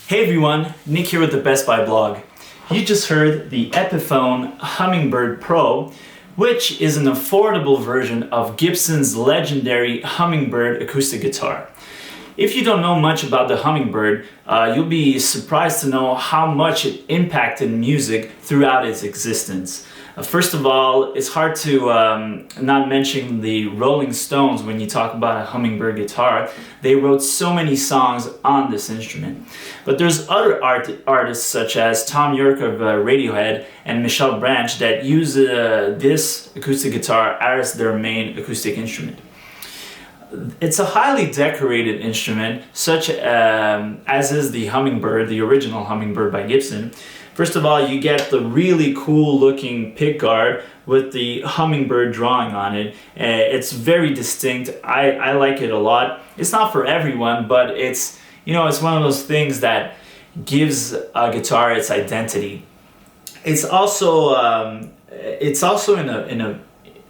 Hey everyone, Nick here with the Best Buy blog. You just heard the Epiphone Hummingbird Pro, which is an affordable version of Gibson's legendary Hummingbird acoustic guitar. If you don't know much about the Hummingbird, you'll be surprised to know how much it impacted music throughout its existence. First of all, it's hard to not mention the Rolling Stones when you talk about a hummingbird guitar. They wrote so many songs on this instrument. But there's other artists such as Tom York of Radiohead and Michelle Branch that use this acoustic guitar as their main acoustic instrument. It's a highly decorated instrument, such as is the Hummingbird, the original Hummingbird by Gibson. First of all, you get the really cool looking pickguard with the hummingbird drawing on it. It's very distinct. I like it a lot. It's not for everyone, but it's one of those things that gives a guitar its identity. It's also in a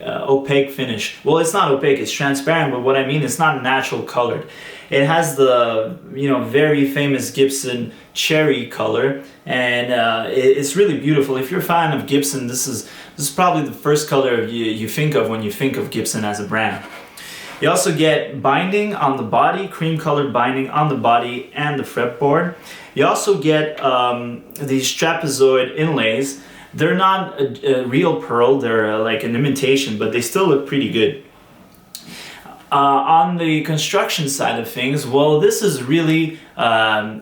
opaque finish. Well, it's not opaque, it's transparent, but what I mean, it's not natural colored. It has the very famous Gibson cherry color, and it's really beautiful. If you're a fan of Gibson, this is probably the first color you think of when you think of Gibson as a brand. You also get binding on the body, cream colored binding on the body and the fretboard. You also get these trapezoid inlays. They're not a real pearl, they're like an imitation, but they still look pretty good. On the construction side of things, well, this is really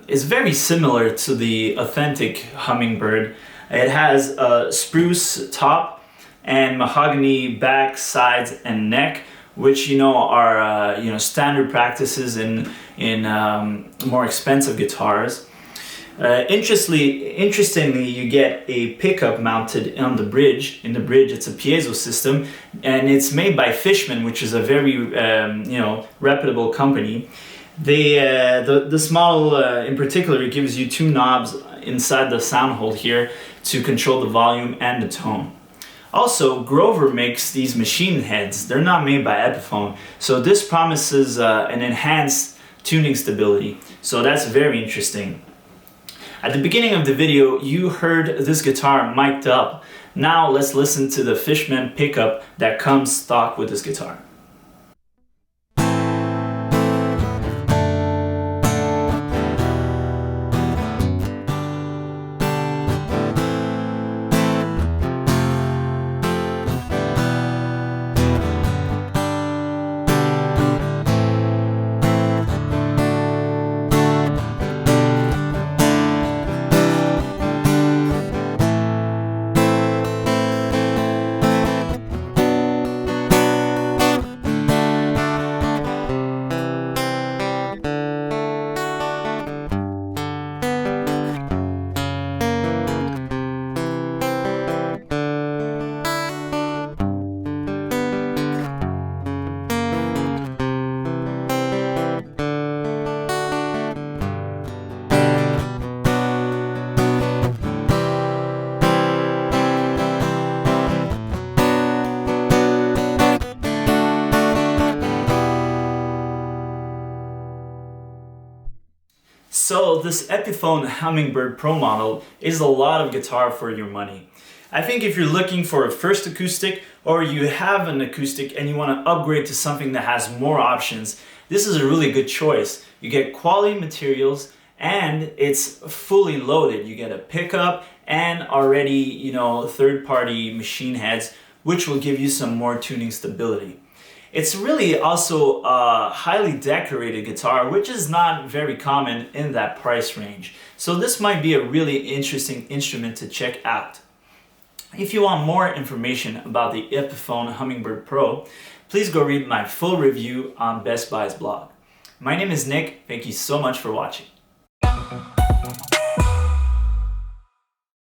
is very similar to the authentic Hummingbird. It has a spruce top and mahogany back, sides, and neck, which are standard practices in more expensive guitars. Interestingly, you get a pickup mounted on the bridge. In the bridge, it's a piezo system, and it's made by Fishman, which is a very reputable company. This model in particular, it gives you two knobs inside the sound hole here to control the volume and the tone. Also, Grover makes these machine heads. They're not made by Epiphone, so this promises an enhanced tuning stability. So that's very interesting. At the beginning of the video, you heard this guitar mic'd up. Now let's listen to the Fishman pickup that comes stock with this guitar. So this Epiphone Hummingbird Pro model is a lot of guitar for your money. I think if you're looking for a first acoustic, or you have an acoustic and you want to upgrade to something that has more options, this is a really good choice. You get quality materials and it's fully loaded. You get a pickup and already third-party machine heads, which will give you some more tuning stability. It's really also a highly decorated guitar, which is not very common in that price range. So this might be a really interesting instrument to check out. If you want more information about the Epiphone Hummingbird Pro, please go read my full review on Best Buy's blog. My name is Nick. Thank you so much for watching.